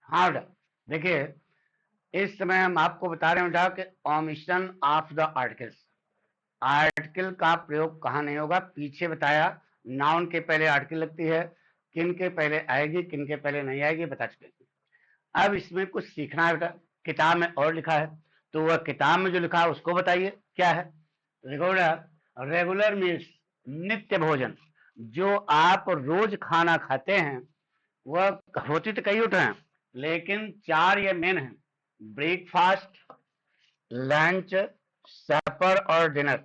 हाँ बेटा, देखिए इस समय हम आपको बता रहे हैं बेटा कि omission of the articles. Article का प्रयोग कहाँ नहीं होगा, पीछे बताया। नाउन के पहले आर्टिकल लगती है, किन के पहले आएगी किन के पहले नहीं आएगी बता चुके। अब इसमें कुछ सीखना है बेटा। किताब में और लिखा है, तो वह किताब में जो लिखा है उसको बताइए क्या है। रेगुलर रेगुलर मील्स, नित्य भोजन, जो आप रोज खाना खाते हैं वह होती तो कई उठे हैं, लेकिन चार ये मेन है। ब्रेकफास्ट, लंच, सपर और डिनर,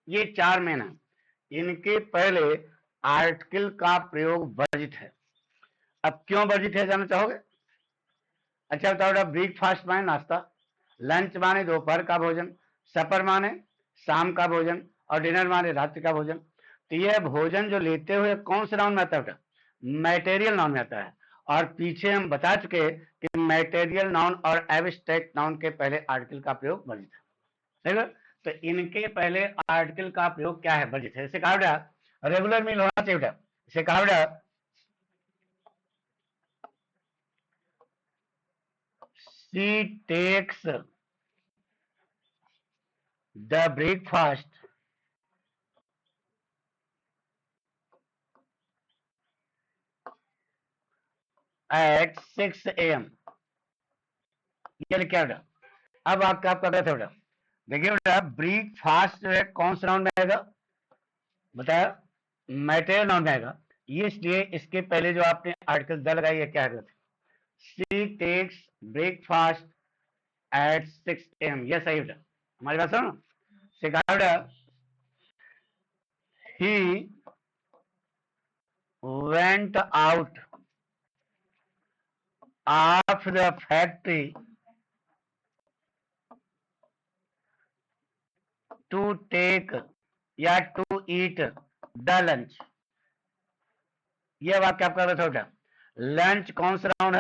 ये चार मेन है। इनके पहले आर्टिकल का प्रयोग वर्जित है। अब क्यों वर्जित है जानना चाहोगे? अच्छा बताओ बेटा, ब्रेकफास्ट माने नाश्ता, लंच माने दोपहर का भोजन, सपर माने शाम का भोजन और डिनर माने रात्रि का भोजन। तो यह भोजन जो लेते हुए कौन से नाउन में आता है बेटा? मैटेरियल नाउन में आता है। और पीछे हम बता चुके कि मैटेरियल नाउन और एब्स्ट्रैक्ट नाउन के पहले आर्टिकल का प्रयोग वर्जित है। ठीक है, तो इनके पहले आर्टिकल का प्रयोग क्या है? वर्जित है। इसे कहा बेटा रेगुलर मील होना चाहिए बेटा। इसे कहा बेटा she takes the breakfast at 6 AM। ये क्या बेटा? अब आपका आपका क्या था बेटा? देखिए बेटा, ब्रेकफास्ट जो है कौन सा नाउन में आएगा बताया? मैटेरियल नाउन में आएगा। ये इसलिए इसके पहले जो आपने आर्टिकल द लगाई है क्या है? She takes breakfast at 6 AM। ये सही बेटा, हमारी बात सुनो। से कहा बेटा he went out of the factory to take या टू ईट द लंच। ये वाक्य आपका गलत हो बेटा। लंच कौन सा नाउन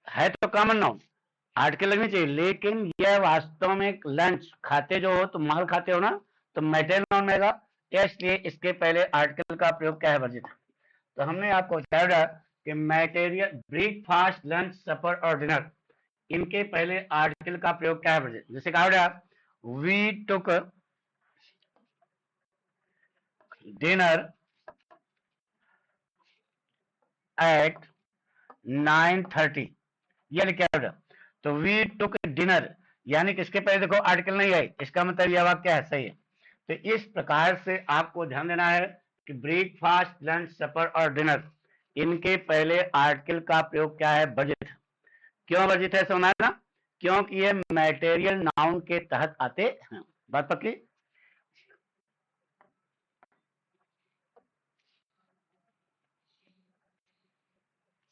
है तो कॉमन नाउन, आर्टिकल लगनी चाहिए, लेकिन यह वास्तव में लंच खाते जो हो तो माल खाते हो ना, तो मैटेरियल नाउन में आएगा। इसलिए इसके पहले आर्टिकल का प्रयोग क्या है? वर्जित। तो हमने आपको बताया कि मैटेरियल ब्रेकफास्ट, लंच, सपर और डिनर, इनके पहले आर्टिकल का प्रयोग क्या है? वर्जित। जैसे कहा वी टुक डिनर एट 9:30। ये क्या बेटा? तो वी टुक डिनर, यानी कि इसके पहले देखो आर्टिकल नहीं आई, इसका मतलब यह वाक्य है सही है। तो इस प्रकार से आपको ध्यान देना है कि ब्रेकफास्ट, लंच, सपर और डिनर, इनके पहले आर्टिकल का प्रयोग क्या है? वर्जित। क्यों वर्जित है समझना है ना? क्योंकि ये मैटेरियल नाउन के तहत आते हैं। बात पक्की?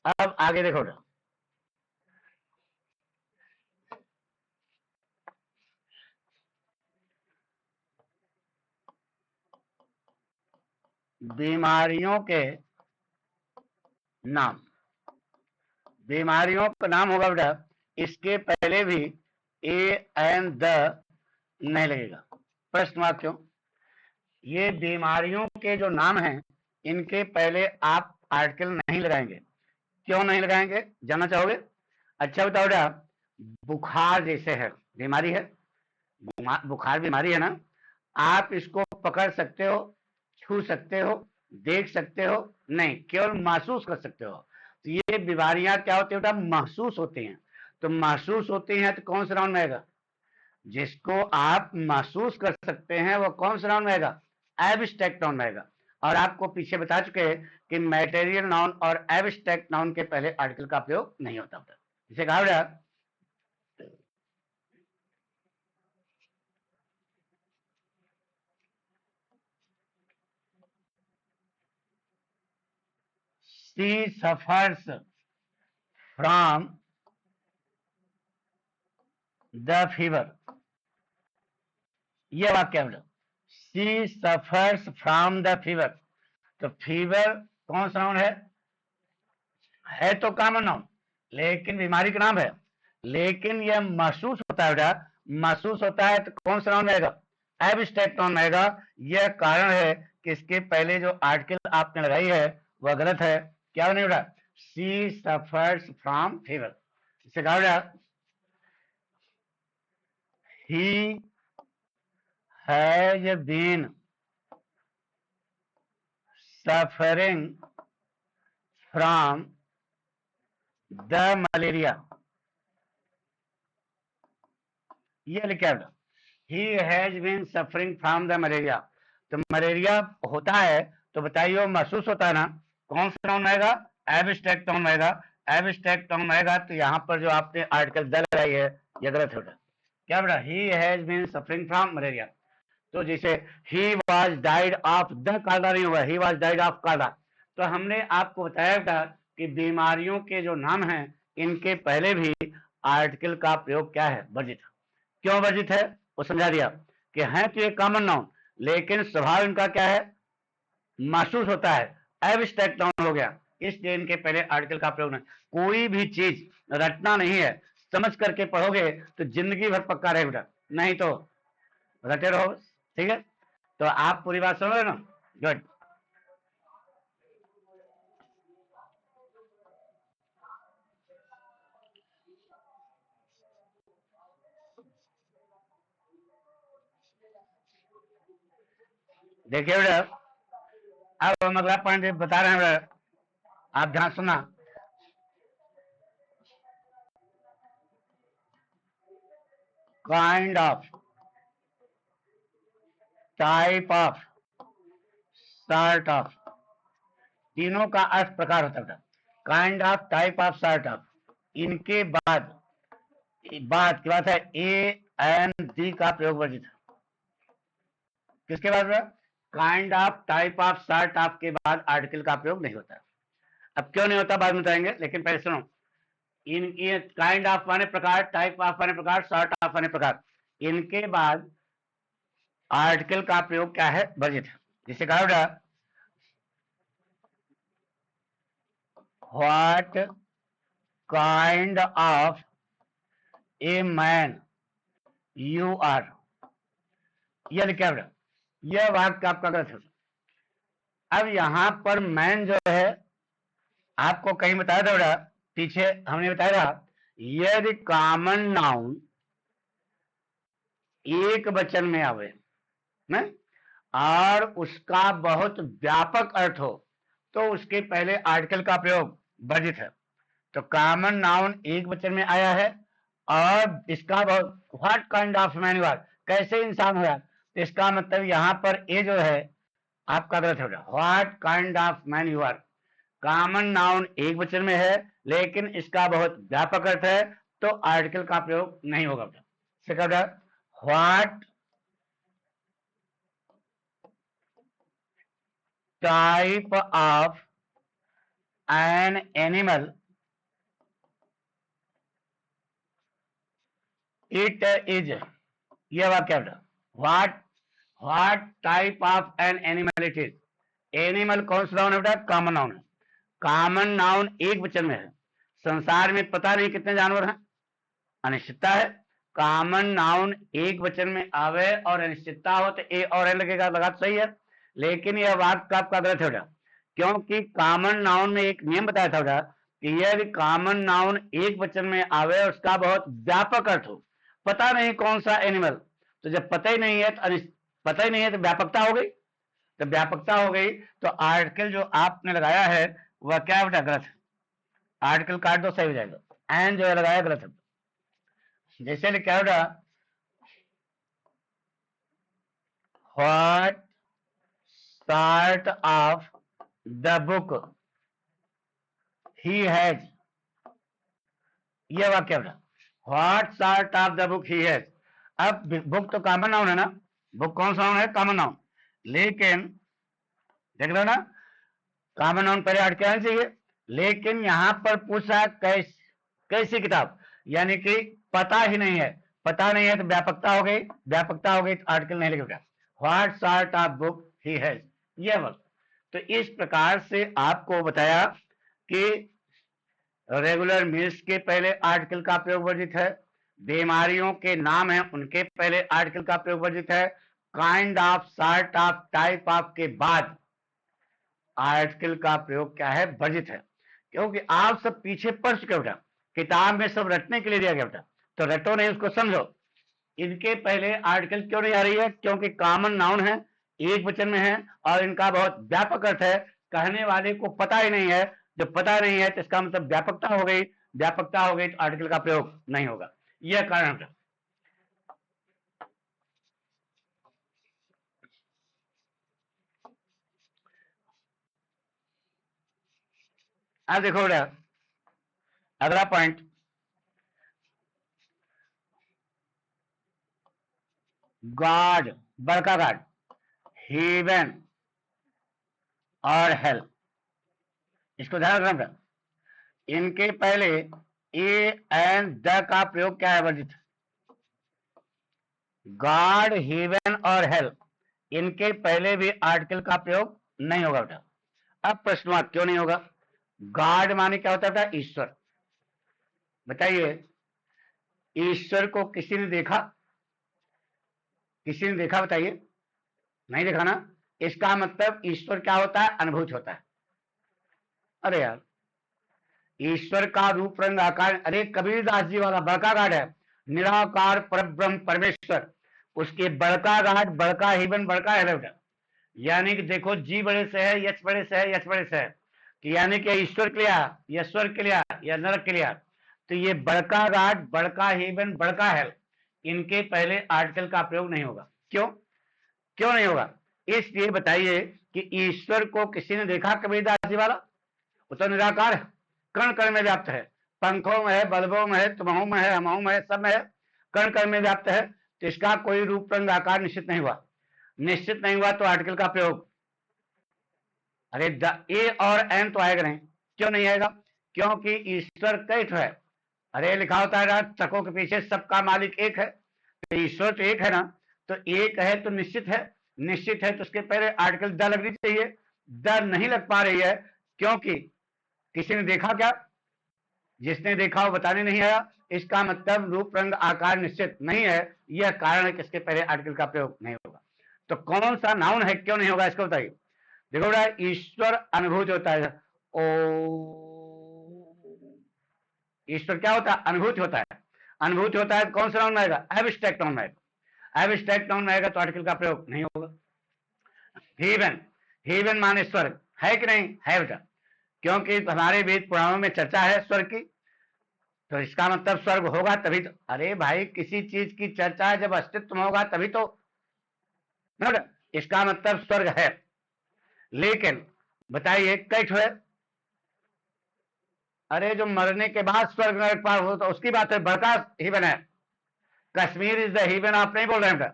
अब आगे देखो बेटा, बीमारियों के नाम। बीमारियों का नाम होगा बेटा, इसके पहले भी ए एंड द नहीं लगेगा। प्रश्न वाक्य क्यों? ये बीमारियों के जो नाम हैं, इनके पहले आप आर्टिकल नहीं लगाएंगे। क्यों नहीं लगाएंगे जानना चाहोगे? अच्छा बताओ बेटा, बुखार जैसे है, बीमारी है, बुखार बीमारी है ना, आप इसको पकड़ सकते हो, छू सकते हो, देख सकते हो नहीं, केवल महसूस कर सकते हो। तो ये बीमारियां क्या होती है बेटा? महसूस होती हैं। तो महसूस होती हैं तो कौन सा नाउन में आएगा? जिसको आप महसूस कर सकते हैं वो कौन सा नाउन में आएगा? एब्स्ट्रैक्ट नाउन में आएगा। और आपको पीछे बता चुके हैं कि मैटेरियल नाउन और एब्स्ट्रैक्ट नाउन के पहले आर्टिकल का प्रयोग नहीं होता। इसे कहा बेटा she suffers from the fever। ये वाक्य है बेटा, she suffers from the fever। तो फीवर कौन सा नाउन है तो कॉमन नाउन, लेकिन बीमारी का नाम है। लेकिन यह महसूस होता है बेटा, महसूस होता है तो कौन सा नाउन रहेगा? एब्स्ट्रैक्ट नाउन रहेगा। यह कारण है कि इसके पहले जो आर्टिकल आपने लगाई है वह गलत है। क्या नहीं बेटा? She suffers from fever. इससे कहा जाए he has been suffering from the malaria. ये लिखा है he has been suffering from the malaria. तो मलेरिया होता है तो बताइए वो महसूस होता है ना, कौन सा नाउन आएगा? एब्स्ट्रैक्ट नाउन आएगा। एब्स्ट्रैक्ट नाउन आएगा तो यहाँ पर जो आपने आर्टिकल द लगाई है ये गलत होगा। क्या बेटा? He has been suffering from malaria. तो जैसे he was died of the cholera नहीं होगा, he was died of cholera. तो हमने आपको बताया था कि बीमारियों के जो नाम हैं इनके पहले भी आर्टिकल का प्रयोग क्या है? वर्जित। क्यों वर्जित है वो समझा दिया कि है तो ये कॉमन नाउन लेकिन स्वभाव इनका क्या है? महसूस होता है, एब्स्ट्रैक्ट नाउन हो गया, इसलिए इनके पहले आर्टिकल का प्रयोग नहीं। कोई भी चीज रटना नहीं है, समझ करके पढ़ोगे तो जिंदगी भर पक्का रहेगा, नहीं तो रटे रहो। ठीक है, तो आप पूरी बात समझ रहे ना? गुड। देखिए बेटा, अब हम अगला पॉइंट बता रहे हैं बेटा, आप ध्यान सुनना। Kind of, type of, sort of, तीनों का अर्थ प्रकार होता है। Kind of, type of, sort of, इनके बाद बात की बात है ए एन दी का प्रयोग वर्जित है। किसके बाद? Kind of, type of, sort of के बाद आर्टिकल का प्रयोग नहीं होता। अब क्यों नहीं होता बाद में बताएंगे, लेकिन पहले सुनो। इन काइंड ऑफ माने प्रकार, टाइप ऑफ माने प्रकार, सॉर्ट ऑफ माने प्रकार, इनके बाद आर्टिकल का प्रयोग क्या है? वर्जित है। जिसे कहा बेटा what kind of a man you are. यह लिखा बेटा, यह वाक्य आपका गलत है। अब यहां पर मैन जो है आपको कहीं बताया था बेटा, पीछे हमने बताया था यदि कॉमन नाउन एक वचन में आवे ना और उसका बहुत व्यापक अर्थ हो तो उसके पहले आर्टिकल का प्रयोग वर्जित है। तो कॉमन नाउन एक वचन में आया है और इसका बहुत what kind of man you are, कैसे इंसान हो, तो इसका मतलब यहां पर ए जो है आपका गलत हो गया। What kind of man you are, common noun एक वचन में है लेकिन इसका बहुत व्यापक अर्थ है तो आर्टिकल का प्रयोग नहीं होगा। Second, what type of an animal it is. यह वाक्य है what type of an animal it is. Animal कौन सा नाउन है बेटा? कॉमन नाउन है। कॉमन नाउन एक वचन में है। संसार में पता नहीं कितने जानवर हैं, अनिश्चितता है। कॉमन नाउन एक वचन में आवे और अनिश्चितता हो तो ए और एन लगेगा, लगा तो सही है, लेकिन यह वाक्य आपका गलत होगा क्योंकि कॉमन नाउन में एक नियम बताया था बेटा कि यदि कॉमन नाउन एक वचन में आवे और उसका बहुत व्यापक अर्थ हो, पता नहीं कौन सा एनिमल, तो जब पता ही नहीं है तो पता ही नहीं है तो व्यापकता हो गई, तो व्यापकता हो गई तो आर्टिकल जो आपने लगाया है वह क्या बेटा? गलत है। आर्टिकल काट दो, सही हो जाएगा। एन जो है लगाया गलत है। जैसे लिखा है बेटा what sort of the book he has। यह वाक्य बेटा what sort of the book he has। अब बुक तो कॉमन नाउन है ना, बुक कौन सा नाउन है? Common noun. लेकिन देख रहे हो ना, कॉमन नाउन पहले आर्टिकल आना चाहिए, लेकिन यहां पर पूछा कैसी किताब, यानी कि पता ही नहीं है। पता नहीं है तो व्यापकता हो गई, व्यापकता हो गई तो आर्टिकल नहीं लगेगा। What sort of book he has, यह वर्ड। तो इस प्रकार से आपको बताया कि रेगुलर मील्स के पहले आर्टिकल का प्रयोग वर्जित है, बीमारियों के नाम हैं उनके पहले आर्टिकल का प्रयोग वर्जित है, kind of, sort of, type of के बाद आर्टिकल का प्रयोग क्या है? वर्जित है। क्योंकि आप सब पीछे पढ़ चुके बेटा, किताब में सब रटने के लिए दिया गया बेटा, तो रटो नहीं, उसको समझो। इनके पहले आर्टिकल क्यों नहीं आ रही है? क्योंकि कॉमन नाउन है, एक वचन में है और इनका बहुत व्यापक अर्थ है, कहने वाले को पता ही नहीं है। जब पता नहीं है तो इसका मतलब व्यापकता हो गई, व्यापकता हो गई तो आर्टिकल का प्रयोग नहीं होगा, यह कारण है। अब देखो बेटा अगला पॉइंट, गॉड, बड़का गॉड, हेवन और हेल, इसको ध्यान रखना। इनके पहले ए एंड द का प्रयोग क्या है वर्जित? गॉड, हेवन और हेल, इनके पहले भी आर्टिकल का प्रयोग नहीं होगा बेटा। अब प्रश्न क्यों नहीं होगा? गॉड माने क्या होता था? ईश्वर। बताइए, ईश्वर को किसी ने देखा? किसी ने देखा? बताइए, नहीं देखा ना। इसका मतलब ईश्वर क्या होता है? अनुभूत होता है। अरे यार, ईश्वर का रूप रंग आकार, अरे कबीरदास जी वाला बड़का गाड है, निराकार परब्रह्म परमेश्वर, उसके बड़का गाड, बड़का हेवन, बड़का हेल, यानी कि देखो जी बड़े से है, यच बड़े से है, यच बड़े से है, तो यानी कि ईश्वर के लिए, या स्वर्ग के लिए, या नरक के लिए, तो ये बड़का गाड, बड़का हेवन, बड़का हेल, इनके पहले आर्टिकल का प्रयोग नहीं होगा। क्यों? क्यों नहीं होगा? इसलिए बताइए कि ईश्वर को किसी ने देखा? कबीरदास जी वाला, वो तो निराकार है, कण कण में व्याप्त है, पंखों में है, बल्बों में है, तुम्हों में है, हमों में है, सब में है, कण कण में व्याप्त है, तो इसका कोई रूप रंग आकार निश्चित नहीं हुआ। निश्चित नहीं हुआ तो आर्टिकल का प्रयोग, अरे ए और एन तो आएगा नहीं। क्यों नहीं आएगा? क्योंकि ईश्वर कई है। अरे लिखा होता है चकों के पीछे सबका मालिक एक है, तो ईश्वर तो एक है ना, तो एक है तो निश्चित है, निश्चित है तो उसके पहले आर्टिकल द लगनी चाहिए, द नहीं लग पा रही है क्योंकि किसी ने देखा क्या? जिसने देखा वो बताने नहीं आया, इसका मतलब रूप रंग आकार निश्चित नहीं है, यह कारण है कि इसके पहले आर्टिकल का प्रयोग नहीं होगा। तो कौन सा नाउन है, क्यों नहीं होगा, इसको बताइए। देखो बेटा, ईश्वर अनुभूत होता है, ओ, ईश्वर क्या होता है? अनुभूत होता है। अनुभूत होता है, कौन सा नाउन आएगा? एब्स्ट्रैक्ट नाउन आएगा। एब्स्ट्रैक्ट नाउन आएगा तो आर्टिकल का प्रयोग नहीं होगा। हेवन, हेवन माने स्वर्ग, है कि नहीं? है बेटा, क्योंकि हमारे वेद पुराणों में चर्चा है स्वर्ग की, तो इसका मतलब स्वर्ग होगा तभी तो। अरे भाई, किसी चीज की चर्चा है जब अस्तित्व होगा तभी तो, इसका मतलब स्वर्ग है। लेकिन बताइए कैठ है? अरे जो मरने के बाद स्वर्ग नरक पार हो तो उसकी बात है, बड़का हेवन है। कश्मीर इज द हेवन आप नहीं बोल रहे हैं,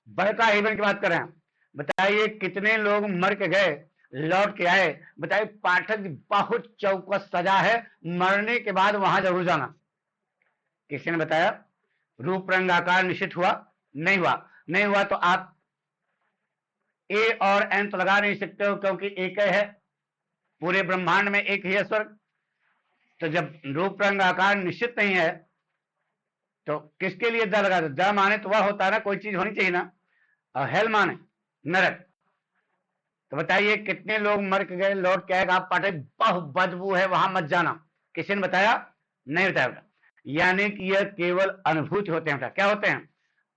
बड़का हेवन की बात कर रहे हैं। बताइए कितने लोग मर के गए, लौट के आए? बताइए पाठक, बहुत चौकस सजा है, मरने के बाद वहां जरूर जाना। किसी ने बताया? रूप रंग आकार निश्चित हुआ? नहीं हुआ। नहीं हुआ तो आप ए और एन तो लगा नहीं सकते हो, क्योंकि एक है, पूरे ब्रह्मांड में एक ही है स्वर्ग। तो जब रूप रंग आकार निश्चित नहीं है तो किसके लिए द लगा दो? द माने तो वह होता है ना, कोई चीज होनी चाहिए ना, और हेल माने नरक। तो बताइए कितने लोग मर के गए, लौट के आएगा? आप पाठक, बहुत बदबू है वहां मत जाना। किसी ने बताया? नहीं बताया बेटा। यानी कि यह केवल अनुभूति होते हैं बेटा। क्या होते हैं?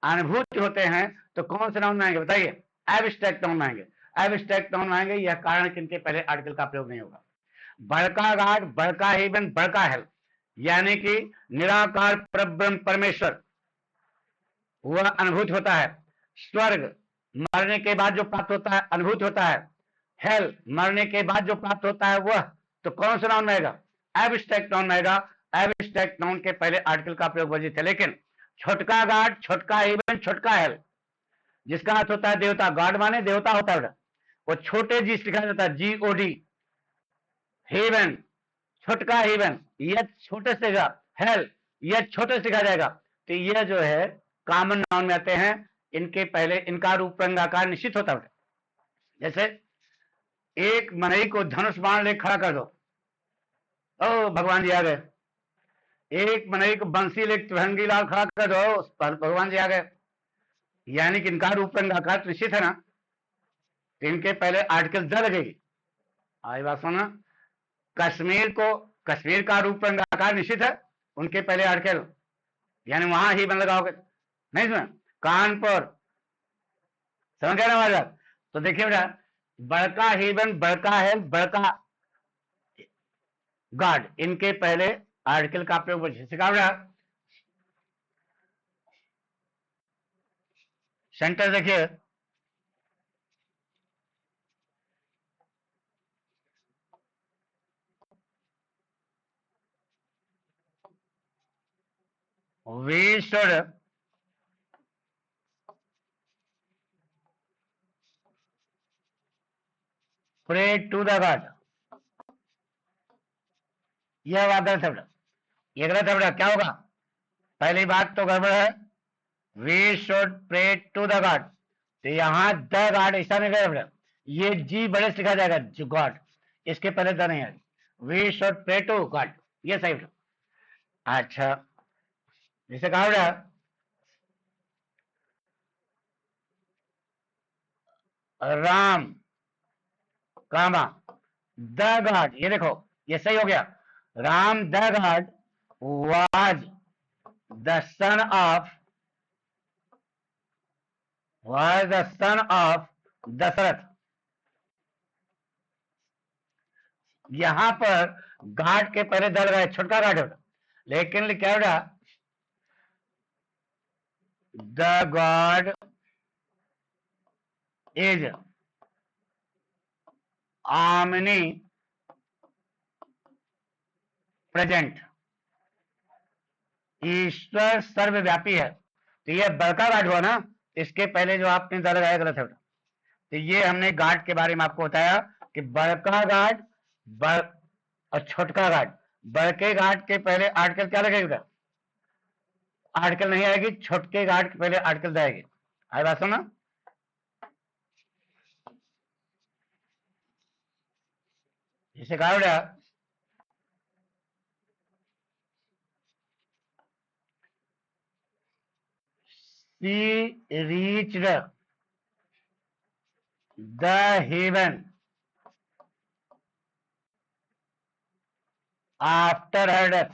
अनुभूति होते हैं। तो कौन से नाउन आएंगे बताइए? एब्स्ट्रैक्ट नाउन आएंगे। एब्स्ट्रैक्ट नाउन आएंगे, यह कारण कि इनके पहले आर्टिकल का प्रयोग नहीं होगा। बड़का गाड, बड़का हेवन, बड़का हेल, यानी कि निराकार परब्रह्म परमेश्वर, वह अनुभूत होता है। स्वर्ग मरने के बाद जो प्राप्त होता है अनुभूत होता है। हेल मरने के बाद जो प्राप्त होता है वह, तो कौन सा नाउन आएगा? एब्स्ट्रैक्ट नाउन आएगा। एब्स्ट्रैक्ट नाउन के पहले आर्टिकल का प्रयोग वर्जित है। लेकिन छोटका गाड, छोटका हेवन, छोटका हेल, जिसका अर्थ होता है देवता, गॉड माने देवता होता है, वो छोटे जी लिखा जाता है, GOD, हेवन, छोटका हेवन, यह छोटे से का, हेल यह छोटे से लिखा जाएगा। तो यह जो है कॉमन नाउन में आते हैं, इनके पहले इनका रूप रंग आकार निश्चित होता है। जैसे एक मनई को धनुष बाण ले खड़ा कर दो, ओ भगवान जी आ गए। एक मनई को बंसी ले त्रिभंगी लाल खड़ा कर दो, भगवान जी आ गए। यानी कि इनका रूप रंग आकार निश्चित है ना, तो इनके पहले आर्टिकल द लगेगी। आई बात सुना? कश्मीर का रूप रंग आकार निश्चित है, उनके पहले आर्टिकल, यानी वहां ही बन लगाओगे, नहीं सुना। कानपुर, समझ गए ना हमारी बात। तो देखिए बेटा, बड़का हेवन, बड़का हेल्थ, बड़का गार्ड, इनके पहले आर्टिकल का प्रयोग सिखा बेटा। सेंटर देखिए, we should pray to the God। यह बात गलत है बेटा, ये गलत है बेटा। क्या होगा, पहली बात तो गड़बड़ है, we should pray to the God, तो यहां द गॉड ऐसा नहीं करेगा बेटा, ये जी बड़े से लिखा जाएगा, जो गॉड, इसके पहले द नहीं है। We should pray to God, ये सही बेटा। अच्छा, जैसे कहा बेटा, राम कामा द गॉड, ये देखो ये सही हो गया। Ram the God was the son of Dashrath. यहां पर घाट के पहले दल गए, छोटका घाट है, लेकिन क्या बेटा, the God is Amni present, ईश्वर सर्वव्यापी है। तो ये बड़का घाट हुआ ना, इसके पहले जो आपने दल लगाया गलत है। तो ये हमने घाट के बारे में आपको बताया कि बड़का घाट और छोटका घाट। बड़के घाट के पहले आर्टिकल क्या लगेगा, आर्टिकल नहीं आएगी, छोटके घाट के पहले आर्टिकल जाएगी। आई बात सुना। इसे कहा बेटा, she reached the heaven after her death।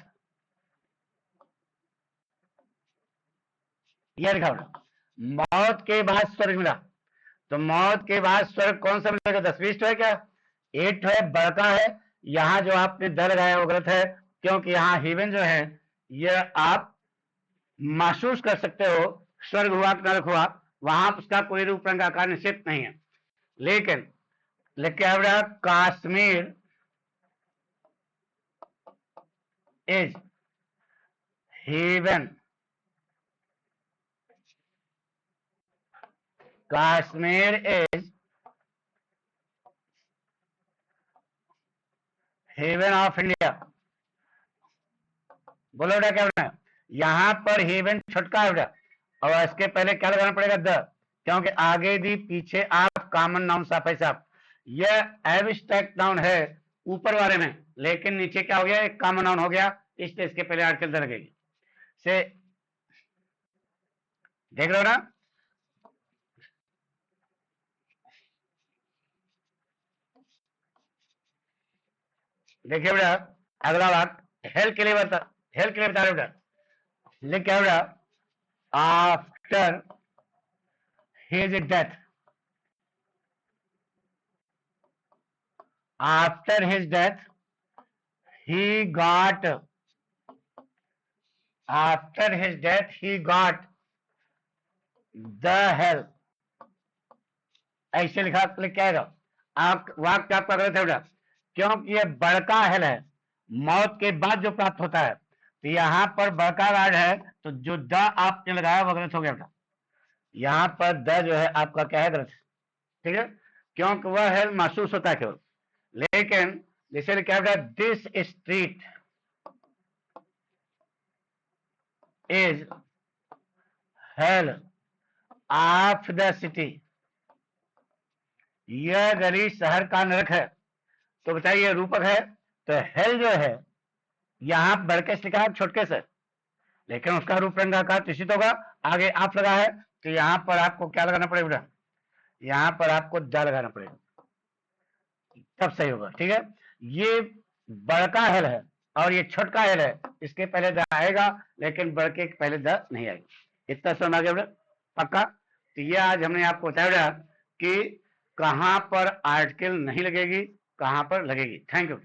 यह लिखा बेटा, मौत के बाद स्वर्ग मिला। तो मौत के बाद स्वर्ग कौन सा मिलेगा, 10-20 है क्या, 8 है, बड़का है। यहां जो आपने दल लगाया वो गलत है, क्योंकि यहाँ हेवन जो है यह आप महसूस कर सकते हो, स्वर्ग हुआ कि नरक हुआ, वहां उसका कोई रूप रंग आकार निश्चित नहीं है। लेकिन क्या बेटा, Kashmir is heaven, Kashmir is heaven of India. बोलो बेटा क्या बोलना है, यहां पर हेवन छोटका है बेटा, और इसके पहले क्या लगाना पड़ेगा, द, क्योंकि आगे दी पीछे आप कॉमन नाउन साफ है साहब। यह एब्स्ट्रैक्ट नाउन है ऊपर वाले में, लेकिन नीचे क्या हो गया, एक कॉमन नाउन हो गया, इसलिए इसके पहले आर्टिकल द लगेगी। से देख रहे हो ना। देखिए बेटा, अगला बात हेल्थ के लिए बता रहे बेटा, लिख क्या बेटा, after his death, after his death he got after his death he got the help। ऐसे लिखा क्या है, आप वाक्य आपका गलत है बेटा, क्योंकि ये बड़का हेल है, मौत के बाद जो प्राप्त होता है। तो यहाँ पर बड़का गार्ड है, तो जो द आपने लगाया वो गलत हो गया बेटा। यहाँ पर द जो है आपका क्या है, गलत, ठीक है, क्योंकि वह हेल महसूस होता है केवल। लेकिन जैसे क्या बेटा, this street is hell of the city, यह गली शहर का नरक है। तो बताइए रूपक है, तो हेल जो है यहां बड़के से लिखा है छोटके से, लेकिन उसका रूप रंग आकार निश्चित होगा। आगे आप लगा है, तो यहां पर आपको क्या लगाना पड़ेगा, यहां पर आपको द लगाना पड़ेगा, तब सही होगा, ठीक है। ये बड़का हेल है और ये छोटका हेल है, इसके पहले द आएगा लेकिन बड़के के पहले द नहीं आएगा। इतना समझ आ गया बेटा? पक्का? तो ये आज हमने आपको बताया बेटा कि कहां पर आर्टिकल नहीं लगेगी, कहां पर लगेगी। Thank you.